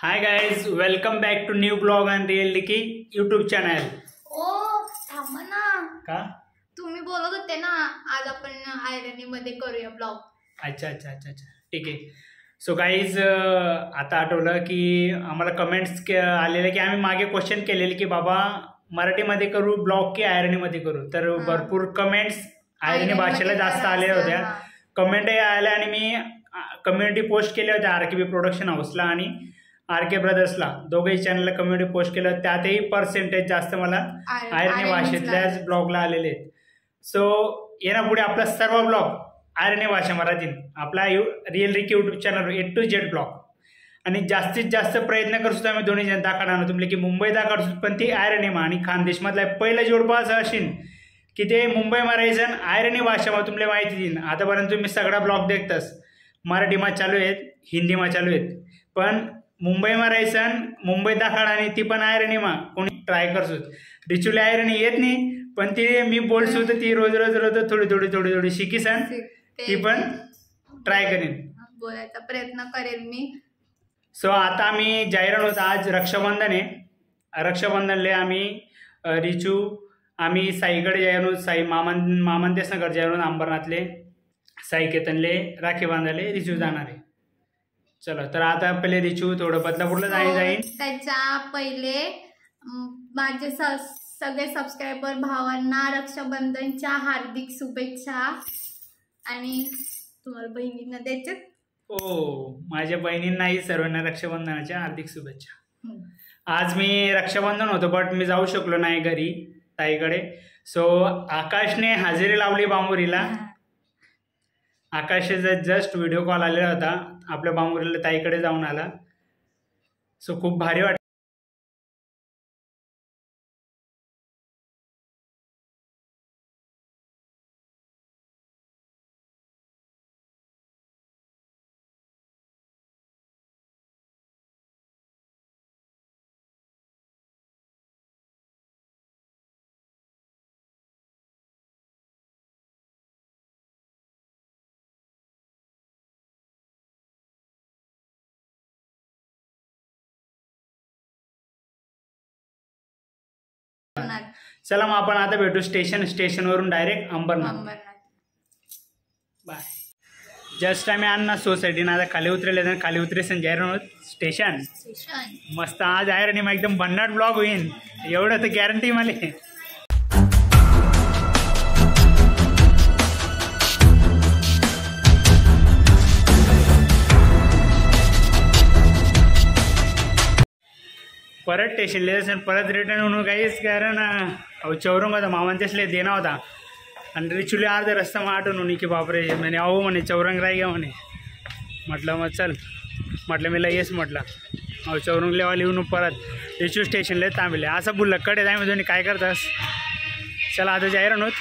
High guys, welcome back to new blog on real की YouTube channel. ओ थांबा ना, का तुम्ही बोलत होते ना आज आपण आयरनी मध्ये करूया ब्लॉग. अच्छा अच्छा अच्छा अच्छा ठीक आहे. सो गाईज आता आठवलं की आम्हाला कमेंट्स आलेले की आम्ही मागे क्वेश्चन केलेले की बाबा मराठीमध्ये करू ब्लॉग की आयरनीमध्ये करू. तर भरपूर कमेंट्स आयरनी भाषेला जास्त आलेल्या होत्या. कमेंटही आल्या आणि मी कम्युनिटी पोस्ट केल्या होत्या RKB प्रोडक्शन हाऊसला आणि RK ब्रदर्सला, दोघेही चॅनलला कम्युनिटी पोस्ट केलं. त्यातही पर्सेंटेज जास्त मला आयरनी भाषेतल्याच ब्लॉगला आलेले आहेत. सो येण्यापुढे आपला सर्व ब्लॉग आयरनी भाषा मराठीत आपला real Ricky YouTube channel A to Z blog आणि जास्तीत जास्त प्रयत्न करतो आम्ही दोन्ही जण दाखवणार तुमले की मुंबई दाखवतो, पण ती आयरनीमा आणि खानदेशमधला पहिला जोडपा असं असेल की ते मुंबई मरायचं आयरनी भाषेमध्ये तुम्हाला माहिती देईन. आतापर्यंत तुम्ही सगळा ब्लॉग देखतास, मराठीमा चालू आहेत, हिंदीमा चालू आहेत, पण मुंबई मरायचं मुंबई दाखवणार आणि ती पण आयरनीमा कोणी ट्राय करतो. रिचुली आयरनी येत नाही, पण ती मी बोलसो तर ती रोज रोज रोज थोडी थोडी शिकीसन ती पण ट्राय करेन, बोलायचा प्रयत्न करेन मी. सो आता आम्ही जाहिरात होत, आज रक्षाबंधन आहे. रक्षाबंधनले आम्ही रिचू आम्ही साईकडे जायनो, साई मामन देसनगर जायनो, अंबरनाथले साई केतनले राखी बांधायले रिचू जाणार आहे. चलो तर आता पहिले रिचू थोडं बदलापूरला जाईन. त्याच्या पहिले माझे सगळे सबस्क्रायबर भावांना रक्षाबंधनच्या हार्दिक शुभेच्छा आणि तुम्हाला बहिणींना द्यायचे. हो, माझ्या बहिणींनाही सर्वांना रक्षाबंधनाच्या हार्दिक शुभेच्छा. आज मी रक्षाबंधन होतं बट मी जाऊ शकलो नाही घरी ताईकडे. सो आकाशने हजेरी लावली बांबुरीला. आकाशचा जस्ट व्हिडिओ कॉल आलेला होता, आपल्या बांबुरीला ताईकडे जाऊन आला. सो खूप भारी वाटतं. चला मग आपण आता भेटू स्टेशनवरून डायरेक्ट अंबरनाथ. बाय. जस्ट आम्ही अन्ना सोसायटीनं आता खाली उतरले, खाली उतरेसन जाहिरात स्टेशन मस्त. आज आयरनी मग एकदम भन्नाट ब्लॉग होईन एवढं तर गॅरंटी मला. परत स्टेशनला जायचं परत रिटर्न म्हणून काहीच कारण चौरंग होता मामान तेसले देणं होता आणि रिचुली अर्धा रस्ता मग आठवून होणी की बापरे म्हणे अहो म्हणे चौरंग राही घ्या म्हणे. म्हटलं मग चल, म्हटलं मी येस म्हटलं अहो चौरंगले वाली येऊन परत रिचू स्टेशनला थांबले. असं बोललं कडे जाय दोन्ही काय करतास. चला आता जाहिरात होत,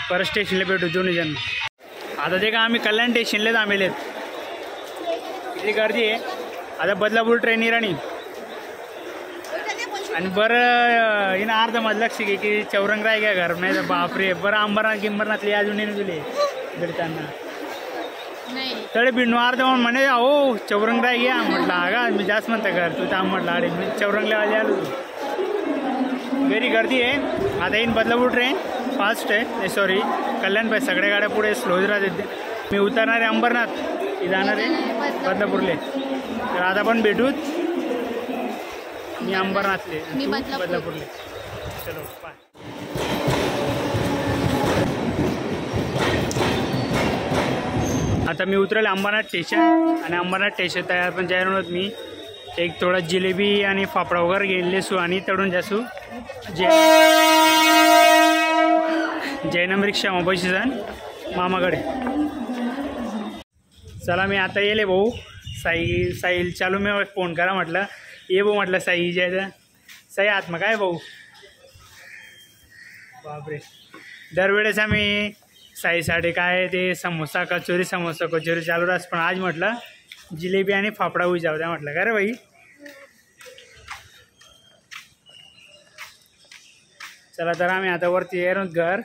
परत स्टेशनला भेटू दोन्ही जण. आता ते का आम्ही कल्याण स्टेशनला थांबलेत, किती गर्दी आहे. आता बदलापूर ट्रेन राणी आणि बरं हिनं अर्धा माझं लक्ष घे की चौरंग राय घ्या घर नाही तर बापरे बरं अंबरनाथली अजून येणं तुले भेटताना तळे बिडणू अर्धा म्हणून म्हणे अहो चौरंग राय घ्या. म्हटलं अगा मी जास्त म्हणता घर तू थांब म्हटलं अरे मी चौरंगला आलो. व्हेरी गर्दी आहे. आता येईन बदलापूर ट्रेन फास्ट आहे, सॉरी कल्याण पाहिजे, सगळ्या गाड्या पुढे स्लोज राहते. मी उतरणार आहे अंबरनाथ, जाणार आहे बदलापूरले. तर आता पण भेटूच. मी अंबरनाथले, मी बदलापूरले. चलो बाय. आता मी उतरले अंबरनाथ स्टेशन आणि अंबरनाथ स्टेशन तयार पण जाहीर होत. मी एक थोडा जिलेबी आणि फाफडा वगैरे घेतले सू आणि तळून जासू जैनम रिक्षा मग पैसे जाण मामाकडे. चला मी आता येले भाऊ. साईल चालू मी फोन करा म्हटलं ये भाऊ, म्हटलं साई जायचं साई आत्मा काय भाऊ. बापरे दरवेळेस आम्ही साईसाठी काय ते समोसा कचोरी चालू राहत, पण आज म्हटलं जिलेबी आणि फाफडा जाऊ द्या म्हटलं. का रे बाई. चला तर आम्ही आता वरती येऊन घर.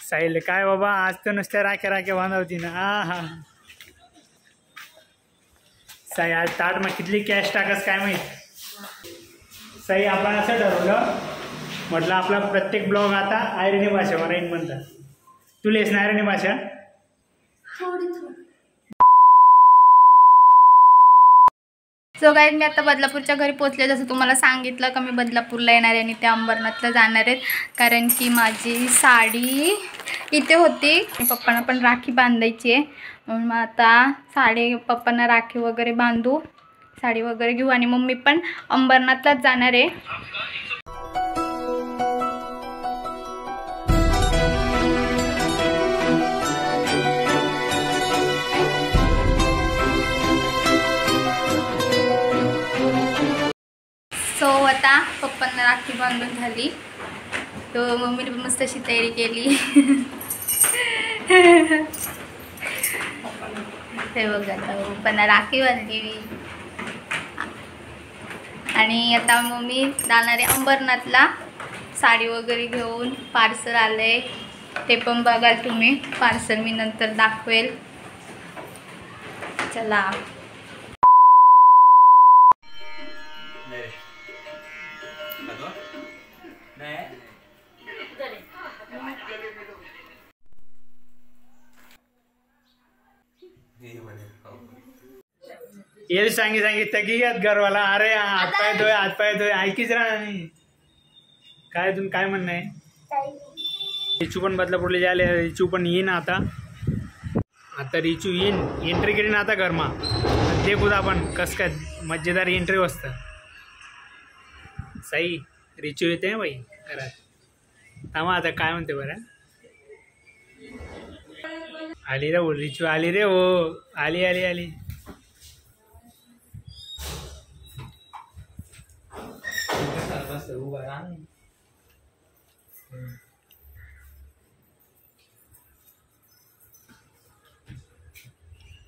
साईले काय बाबा आज तर नुसत्या राख्या बांधावती ना. हा साई आज ताट मग कितली कॅश टाकस काय माहीत. साई आपण असं ठरवलं म्हटलं आपला प्रत्येक ब्लॉग आता आयरणी भाषेवर राहील म्हणतात. तू लेस ना आयरणी भाषा. सो गाईज मी आता बदलापूरच्या घरी पोचले. जसं तुम्हाला सांगितलं का मी बदलापूरला येणार आहे आणि त्या अंबरनाथला जाणार आहेत, कारण की माझी साडी इथे होती. पप्पांना पण राखी बांधायची आहे, म्हणून मग आता पप्पांना राखी वगैरे बांधू, साडी वगैरे घेऊ आणि मग मी पण अंबरनाथलाच जाणार आहे. सो आता पप्पांना राखी बांधून झाली, तो मम्मीने पण मस्त अशी तयारी केली. हे बघा पप्पांना राखी बांधली मी. आणि आता मम्मी जाणार आहे अंबरनाथला साडी वगैरे घेऊन. पार्सल आलंय ते पण बघाल तुम्ही. पार्सल मी नंतर दाखवेल. चला ये सांगी तगी घरवाला. अरे हातपाय धुय ऐकीच राहणार नाही. काय तुम्ही काय म्हणणं आहे. रिचू पण बदलापूरला जायला. रिचू पण येईन आता रिचू येईन एंट्री करीन आता घरमा. देखू आपण कस काय मजेदार एंट्री असतं. साई रिचू येते बाई घरात. थांबा आता काय म्हणते बरं. आली रे बोल. रिचू आली रे. हो आली आली आली.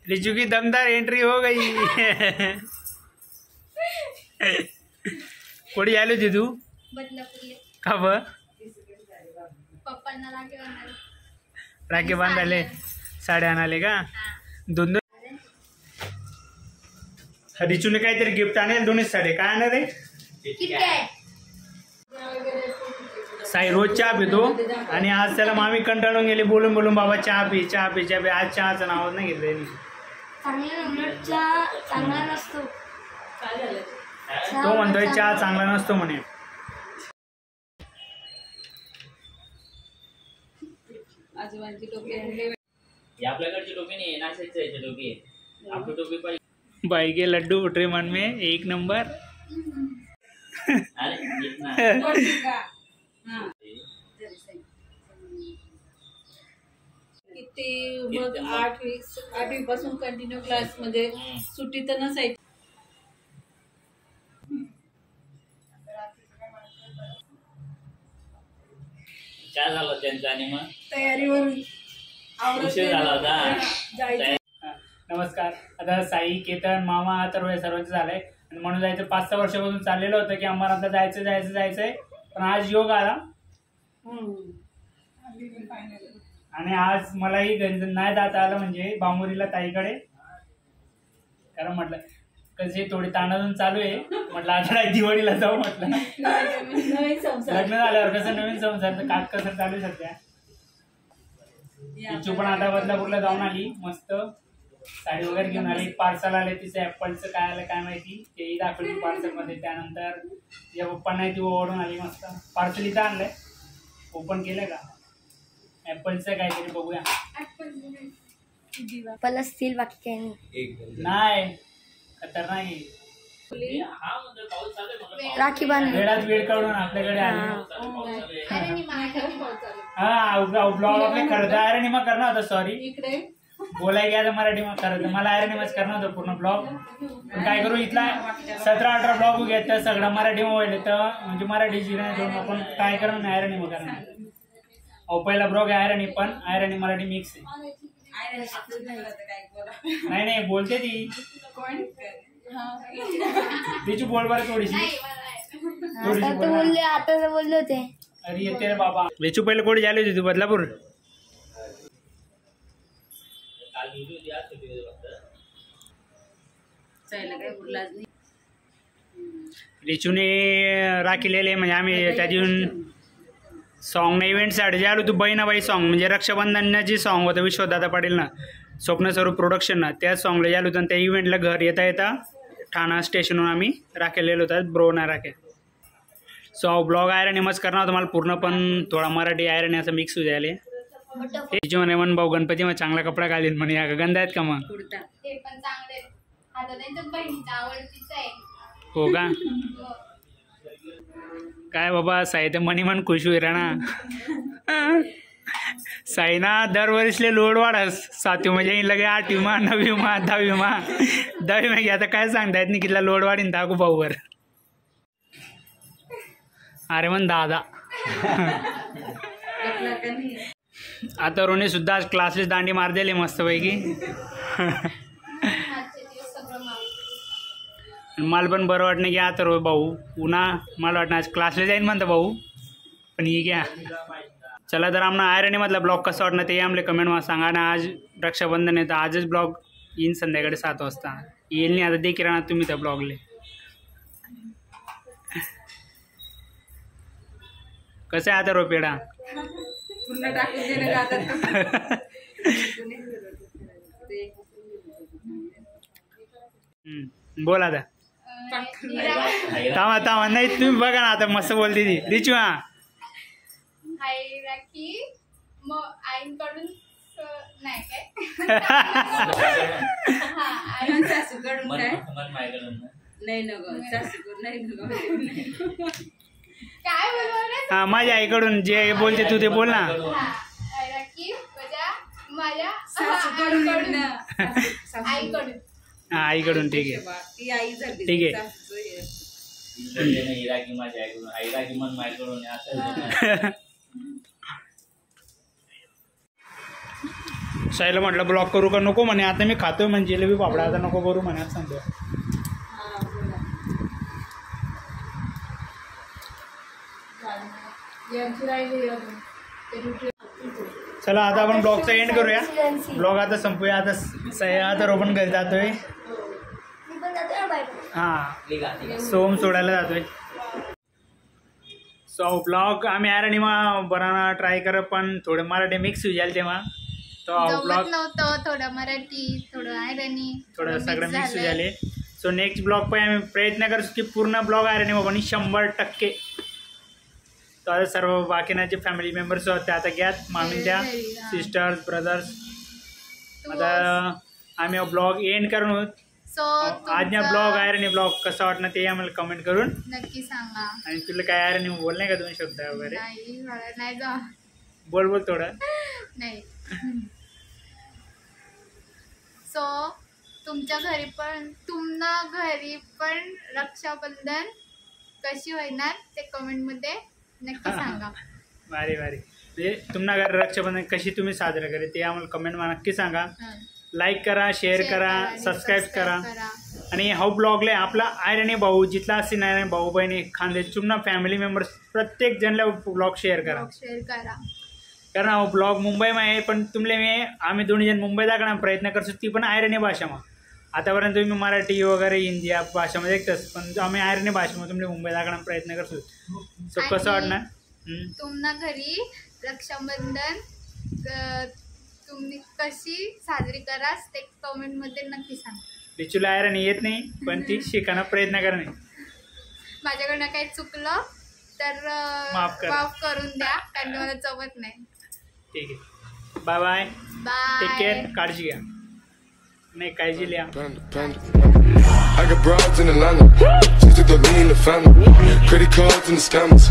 रिचू की दमदार एंट्री हो गई. कोणी आली होती तू. का ब पप्पांना राखी बांधाले साड्या आणाले का. दोन रिचूने काहीतरी गिफ्ट आणेल. दोन्हीच साडे काय आणणार आहे. साई रोज चहा पितो आणि आज त्याला मामी कंटाळून गेली बोलून बोलून. बाबा चहा पी चहा पी चहा पी. आज चहाचं नाव नाही घेतलं. तो म्हणतोय चहा चांगला नसतो म्हणे. आपल्याकडची टोपी नाही नाशिकची टोपी आहे. आपली टोपी पाहिजे. भाई के लड्डू उठे मन में एक नंबर. किती मग 8वी पासून कंटिन्यू क्लास मध्ये सुट्टी तर नसायची. काय झालं त्यांचं आणि मग तयारीवर उशीर झाला होता. नमस्कार. आता साई केतन मामा तर सर्वांचं झालंय आणि म्हणून जायचं 5-6 वर्षापासून चाललेलं होतं की अंबरनाथला जायचंय. पण आज योग आला आणि आज मलाही नाही जाता आलं म्हणजे बांबोरीला ताईकडे. कारण म्हटलं कसे थोडी ताणाजून चालू आहे. म्हटलं आता दिवाळीला जाऊ. म्हटलं लग्न झाल्यावर कसं नवीन संसार काट कसं चालू आहे सध्या. इच्छू पण आता बदलापूरला जाऊन आली. मस्त साडी वगैरे घेऊन आली. पार्सल आले तिचं ॲपलचं काय आलं काय माहिती. तेही दाखवली पार्सलमध्ये. त्यानंतर तिच्या पप्पांना ती ओढून आली. मस्त पार्सल इथं आणलंय. ओपन केलं का ॲपलचं काहीतरी बघूया. ॲपल असतील बाकी नाही खतरनाक आहे. राखी बांधून वेळात वेळ काढून आपल्याकडे आली. हा ब्लॉग आपले खरं आयरनिमा करणं होतं. सॉरी इकडे बोलाय घ्या मराठी मग करत मला आयरनिमाच करणं होतं पूर्ण ब्लॉग. पण काय करू इथला 17-18 ब्लॉग घेत सगळं मराठी मोबाईल येतं म्हणजे मराठीची नाही. आपण काय करणं नाही आयरनिमा करणं. पहिला ब्लॉग आहे आयरणी पण आयरणी मराठी मिक्स आहे. नाही बोलते ती. तिची बोल बरं थोडीशी आता बोलले होते. अरे येते रे बाबा. वेचू पहिले कोणी झाली होती तू बदलापूर. जायला काय उरलाच नाही. रिचूने राखिलेले म्हणजे आम्ही त्या दिवशी सॉन्ग ना इव्हेंटसाठी जे आलो तू बहिणाबाई सॉन्ग म्हणजे रक्षाबंधननं जे सॉन्ग होतं विश्वदादा पाटील ना स्वप्नस्वरूप प्रोडक्शन ना त्या सॉन्गला जे आलो होतं त्या इव्हेंटला घर येता येता ठाणा स्टेशनवरून आम्ही राखेलेलो होतात ब्रोना राखे. सो ब्लॉग आयरणी मस्त करणार तुम्हाला पूर्ण पण थोडा मराठी आयरणी असं मिक्स होऊ द्यायला. रिचू म्हणे मन भाऊ गणपती मग चांगला कपडा घालीन म्हणे या गंध आहेत का मग कुर्ता ते पण चांगले आता त्यांच्या बहिणीचा आवडतीच आहे. हो का काय बाबा साई तर मनी मन खुश होई ना साईना दरवर्षीले लोड वाढस 7वी म्हणजे लगे 8वी मा 9वी मा 10वी मा 10वी मा आता काय सांगता येत नाही कितला लोड वाढीन दाखवू भाऊवर. अरे मन दादा आता रोने सुद्धा आज क्लासेस दांडी मार दिली मस्तपैकी. आजचे दिवस सगळं माल मला पण बरं वाटणं की आता रो भाऊ पुन्हा मला वाटतं आज क्लासला जाईन म्हणतं भाऊ पण ही घ्या. चला तर आम्हाला आयरणीमधला ब्लॉग कसा वाटणं ते आम्हाला कमेंटमध्ये सांगा. आणि आज रक्षाबंधन आहे तर आजच ब्लॉग येईन संध्याकाळी 7 वाजता येईल नाही आता देखील राहणार तुम्ही त्या ब्लॉगले. कसं आहे आता रो पेढा पुन्हा टाकून देणं जातात. बोला आता थांबा नाही तुम्ही बघा ना आता मस्त बोलते ती रिचू. हा हाय राखी मग आईकडून नाही काय सासूकडून काय माझ्याकडून नाही नको सासूकडून नाही नको काय बोलवलं हा माझ्या आईकडून जे बोलते तू ते बोल ना. राखी माझ्या सासूकडून आईकडून हा आईकडून ठीक आहे ती आई झाली ठीक आहे. हिराकी माझ्या आईकडून हिराकी मन माझ्याकडून असं. साईला म्हटलं ब्लॉक करू का नको म्हणे आता मी खातोय म्हणजे जिलेबी पापडा आता नको करू म्हणे आता सांगतो. चला आता आपण ब्लॉगचा एंड करूया. ब्लॉग आता संपूया. आता रोपण घरी जातोय. हां सोम सोडायला जातोय. सो ब्लॉग आम्ही आरणीमा बनाना ट्राय कर पण थोडं मराठी मिक्स होईल तेव्हा तो ब्लॉग नव्हतं थोडं मराठी थोडं आयरणी थोडं सगळं मिक्स झाले. सो नेक्स्ट ब्लॉग पण आम्ही प्रयत्न करू की पूर्ण ब्लॉग आयरणी बाबा 100%. तर आता सर्व बाकीना जे फॅमिली मेंबर्स होते आता घ्यात मामी त्या सिस्टर्स ब्रदर्स. आता आम्ही ब्लॉग एंड करून सो आजच्या ब्लॉग आयरणी ब्लॉग कसा वाटणार ते आम्हाला कमेंट करून नक्की सांगा. आणि तुला काय आयरणी बोल नाही का 2 शब्द वगैरे नाही मला नाही जा बोल थोडं नाही. सो तुमच्या घरी पण रक्षाबंधन कशी होणार ते कमेंटमध्ये नक्की सांगा. भारी म्हणजे तुम्हाला घर रक्षाबंधन कशी तुम्ही साजरा करे ते आम्हाला कमेंटमध्ये नक्की सांगा. लाईक करा शेअर करा सबस्क्राईब करा. आणि हा ब्लॉगला आपला आयरणी भाऊ जिथला असे नाही भाऊ बहिणी खांदे चुमना फॅमिली मेंबर्स प्रत्येक जणला ब्लॉग शेअर करा. कारण हा ब्लॉग मुंबईमा आहे पण तुमले आम्ही 2 जण मुंबई दाखवणार प्रयत्न करतो ती पण आयरणी भाषामा. आतापर्यंत तुम्ही मराठी वगैरे हिंदी या भाषामध्ये ऐकतच पण आम्ही आयरणी भाषेमध्ये तुमले मुंबई दाखवणार प्रयत्न करतो. सो कसं वाटणार तुम्हाला घरी रक्षाबंधन तुम्ही कशी साजरी करा ते कमेंटमध्ये नक्की सांगा. रिचूला आयरणी येत नाही पण ती शिकायला प्रयत्न करणे. माझ्याकडनं काही चुकलं तर माफ करून द्या कारण मला जमत नाही. ठीक आहे बाय बाय टेक केअर काळजी घ्या. नाही काळजी लिहा. I got broads in Atlanta, just to the lean the family, credit cards and the scammers.